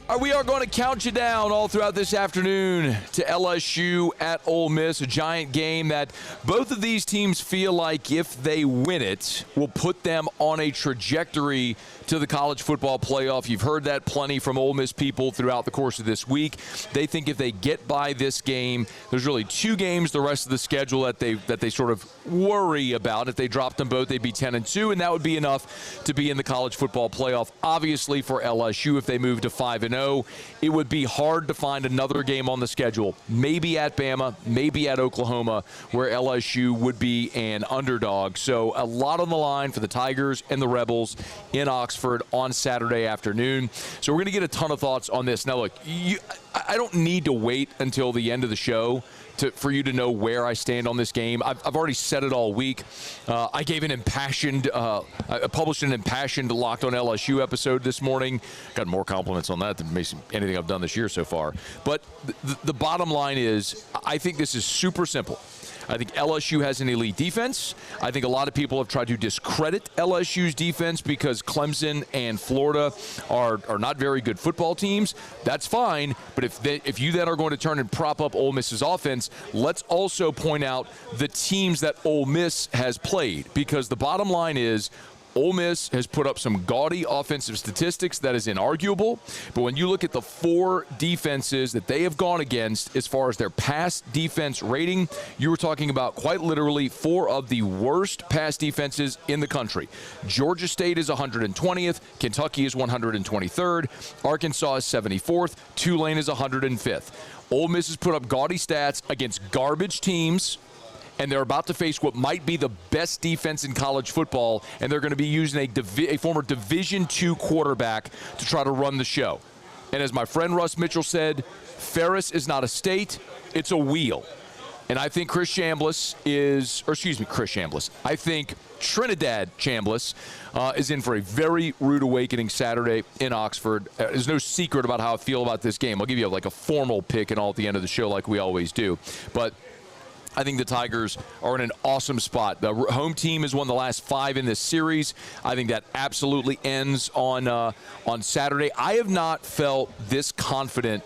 We are going to count you down all throughout this afternoon to LSU at Ole Miss, a giant game that both of these teams feel like if they win it will put them on a trajectory to the college football playoff. You've heard that plenty from Ole Miss people throughout the course of this week. They think if they get by this game, there's really two games the rest of the schedule that they sort of worry about. If they dropped them both, they'd be 10-2, and that would be enough to be in the college football playoff. Obviously, for LSU, if they move to 5-0, it would be hard to find another game on the schedule, maybe at Bama, maybe at Oklahoma, where LSU would be an underdog. So a lot on the line for the Tigers and the Rebels in Oxford on Saturday afternoon. So we're going to get a ton of thoughts on this. Now, look, I don't need to wait until the end of the show for you to know where I stand on this game. I've already said it all week. I gave an impassioned, I published an impassioned Locked on LSU episode this morning. Got more compliments on that than anything I've done this year so far. But the bottom line is, I think this is super simple. I think LSU has an elite defense. I think a lot of people have tried to discredit LSU's defense because Clemson and Florida are not very good football teams. That's fine, but if you then are going to turn and prop up Ole Miss's offense, let's also point out the teams that Ole Miss has played, because the bottom line is Ole Miss has put up some gaudy offensive statistics that is inarguable, but when you look at the four defenses that they have gone against as far as their pass defense rating, you were talking about quite literally four of the worst pass defenses in the country. Georgia State is 120th, Kentucky is 123rd, Arkansas is 74th, Tulane is 105th. Ole Miss has put up gaudy stats against garbage teams, and they're about to face what might be the best defense in college football, and they're going to be using a former Division II quarterback to try to run the show. And as my friend Russ Mitchell said, Ferris is not a state, it's a wheel. And I think I think Trinidad Chambliss is in for a very rude awakening Saturday in Oxford. There's no secret about how I feel about this game. I'll give you like a formal pick and all at the end of the show like we always do. But I think the Tigers are in an awesome spot. The home team has won the last 5 in this series. I think that absolutely ends on Saturday. I have not felt this confident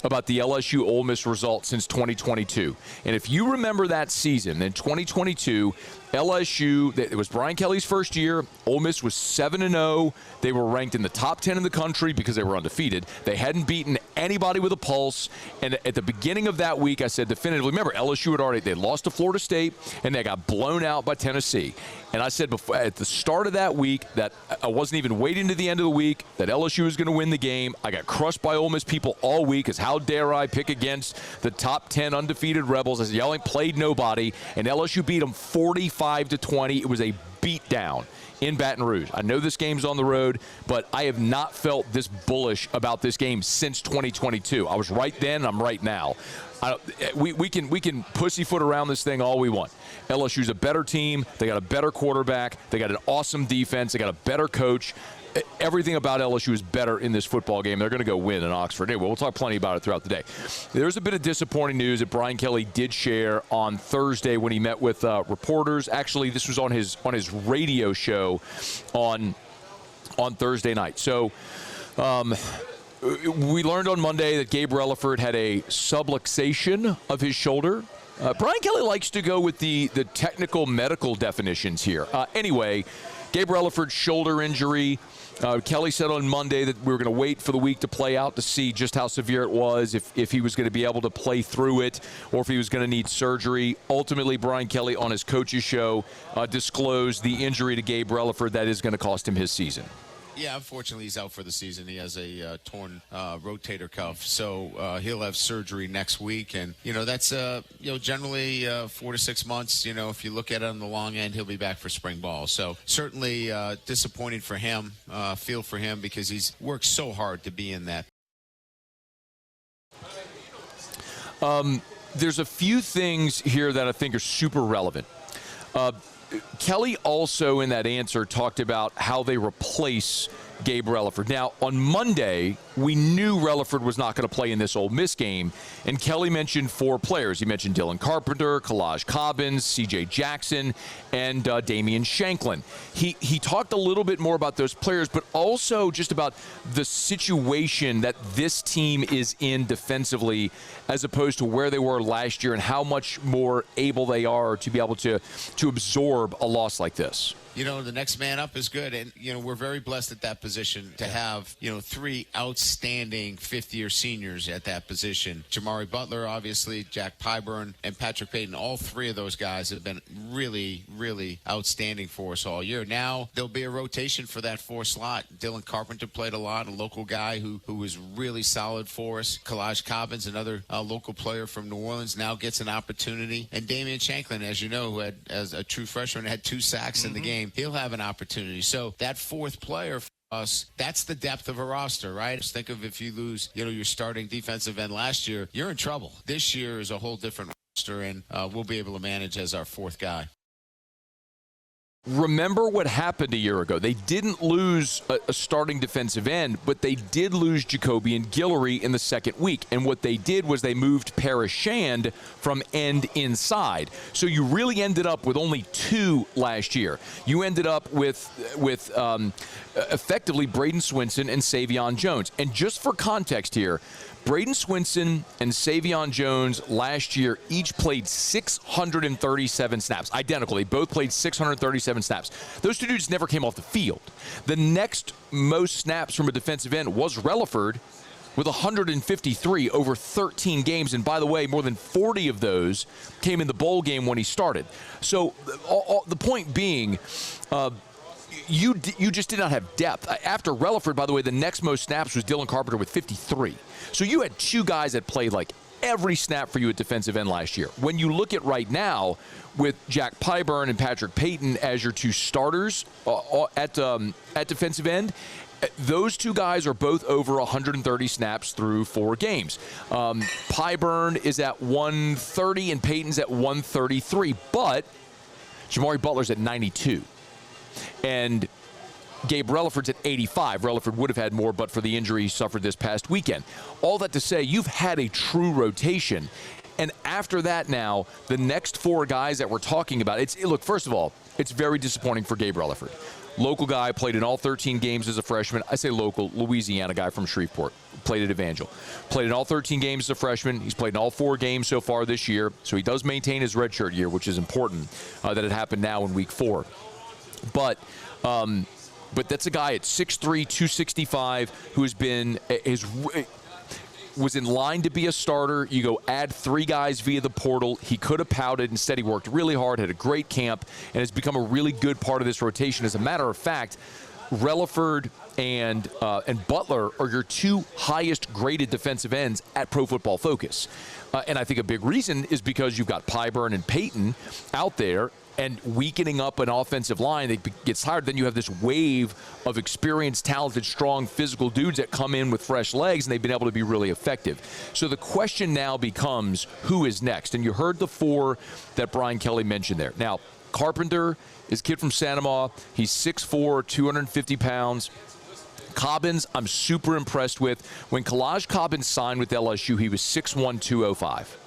about the LSU Ole Miss result since 2022. And if you remember that season, in 2022, LSU, it was Brian Kelly's first year. Ole Miss was 7-0. They were ranked in the top 10 in the country because they were undefeated. They hadn't beaten anybody with a pulse. And at the beginning of that week, I said definitively, remember, LSU they lost to Florida State, and they got blown out by Tennessee. And I said before, at the start of that week that I wasn't even waiting to the end of the week, that LSU was going to win the game. I got crushed by Ole Miss people all week, because how dare I pick against the top 10 undefeated Rebels. I was yelling, played nobody, and LSU beat them 45-20. It was a beatdown in Baton Rouge. I know this game's on the road, but I have not felt this bullish about this game since 2022. I was right then, and I'm right now. We can pussyfoot around this thing all we want. LSU's a better team. They got a better quarterback. They got an awesome defense. They got a better coach. Everything about LSU is better in this football game. They're going to go win in Oxford. Anyway, we'll talk plenty about it throughout the day. There's a bit of disappointing news that Brian Kelly did share on Thursday when he met with reporters. Actually, this was on his radio show on Thursday night. So we learned on Monday that Gabe Reliford had a subluxation of his shoulder. Brian Kelly likes to go with the technical medical definitions here. Anyway, Gabe Reliford's shoulder injury. Kelly said on Monday that we were going to wait for the week to play out to see just how severe it was, if he was going to be able to play through it, or if he was going to need surgery. Ultimately, Brian Kelly on his coach's show disclosed the injury to Gabe Reliford that is going to cost him his season. Yeah, unfortunately, he's out for the season. He has a torn rotator cuff, so he'll have surgery next week. And, that's, generally 4 to 6 months. If you look at it on the long end, he'll be back for spring ball. So certainly disappointing for him, feel for him, because he's worked so hard to be in that. There's a few things here that I think are super relevant. Kelly also in that answer talked about how they replace Gabe Reliford. Now, on Monday, we knew Relaford was not going to play in this Ole Miss game, and Kelly mentioned 4 players. He mentioned Dylan Carpenter, Kalaj Cobbins, C.J. Jackson, and Damian Shanklin. He talked a little bit more about those players, but also just about the situation that this team is in defensively as opposed to where they were last year and how much more able they are to be able to absorb a loss like this. You know, the next man up is good. And, you know, we're very blessed at that position to have, you know, 3 outstanding fifth-year seniors at that position. Jamari Butler, obviously, Jack Pyburn, and Patrick Payton. All 3 of those guys have been really, really outstanding for us all year. Now there'll be a rotation for that 4 slot. Dylan Carpenter played a lot, a local guy who was really solid for us. Kalaj Cobbins, another local player from New Orleans, now gets an opportunity. And Damian Shanklin, as you know, who had, as a true freshman, had 2 sacks in the game. He'll have an opportunity. So that 4th player for us, that's the depth of a roster, right? Just think of if you lose, you know, your starting defensive end last year, you're in trouble. This year is a whole different roster, and we'll be able to manage as our 4th guy. Remember what happened a year ago. They didn't lose a starting defensive end, but they did lose Jacoby and Guillory in the 2nd week. And what they did was they moved Parrish Shand from end inside. So you really ended up with only 2 last year. You ended up with effectively Braden Swinson and Savion Jones. And just for context here, Braden Swinson and Savion Jones last year each played 637 snaps. Identical. They both played 637 snaps. Those 2 dudes never came off the field. The next most snaps from a defensive end was Relaford with 153 over 13 games. And by the way, more than 40 of those came in the bowl game when he started. So the point being, you just did not have depth. After Relaford, by the way, the next most snaps was Dylan Carpenter with 53. So you had 2 guys that played like every snap for you at defensive end last year. When you look at right now with Jack Pyburn and Patrick Payton as your 2 starters at defensive end, those 2 guys are both over 130 snaps through 4 games. Pyburn is at 130 and Payton's at 133, but Jamari Butler's at 92. And Gabe Reliford's at 85. Reliford would have had more, but for the injury he suffered this past weekend. All that to say, you've had a true rotation. And after that now, the next 4 guys that we're talking about, look, first of all, it's very disappointing for Gabe Reliford. Local guy, played in all 13 games as a freshman. I say local, Louisiana guy from Shreveport. Played at Evangel. Played in all 13 games as a freshman. He's played in all 4 games so far this year. So he does maintain his redshirt year, which is important that it happened now in week 4. But that's a guy at 6'3", 265 who was in line to be a starter. You go add 3 guys via the portal. He could have pouted. Instead, he worked really hard, had a great camp, and has become a really good part of this rotation. As a matter of fact, Relaford and Butler are your 2 highest graded defensive ends at Pro Football Focus. And I think a big reason is because you've got Pyburn and Payton out there, and weakening up an offensive line that gets tired. Then you have this wave of experienced, talented, strong, physical dudes that come in with fresh legs, and they've been able to be really effective. So the question now becomes, who is next? And you heard the 4 that Brian Kelly mentioned there. Now, Carpenter is a kid from Sanamaw. He's 6'4", 250 pounds. Cobbins, I'm super impressed with. When Kalaj Cobbins signed with LSU, he was 6'1", 205.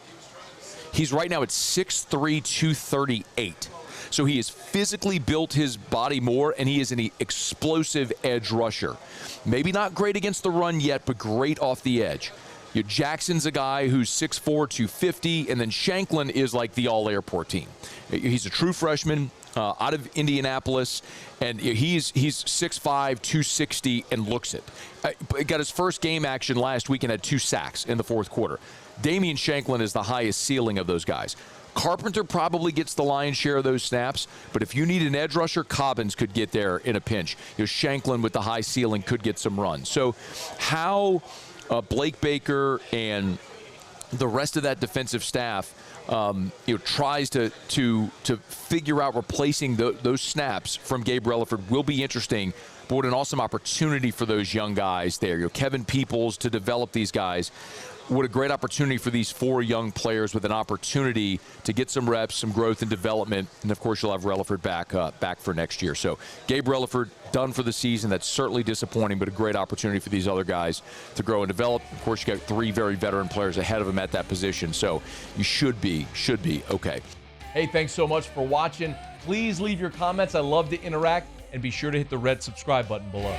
He's right now at 6'3", 238. So he has physically built his body more, and he is an explosive edge rusher. Maybe not great against the run yet, but great off the edge. Jackson's a guy who's 6'4", 250, and then Shanklin is like the all-airport team. He's a true freshman out of Indianapolis, and he's 6'5", 260, and looks it. He got his first game action last week and had 2 sacks in the 4th quarter. Damian Shanklin is the highest ceiling of those guys. Carpenter probably gets the lion's share of those snaps, but if you need an edge rusher, Cobbins could get there in a pinch. Shanklin with the high ceiling could get some runs. So how Blake Baker and the rest of that defensive staff tries to figure out replacing those snaps from Gabe Reliford will be interesting. But what an awesome opportunity for those young guys there. Kevin Peoples to develop these guys. what a great opportunity for these 4 young players with an opportunity to get some reps, some growth and development. And, of course, you'll have Relaford back for next year. So Gabe Reliford done for the season. That's certainly disappointing, but a great opportunity for these other guys to grow and develop. Of course, you got 3 very veteran players ahead of him at that position. So you should be okay. Hey, thanks so much for watching. Please leave your comments. I love to interact. And be sure to hit the red subscribe button below.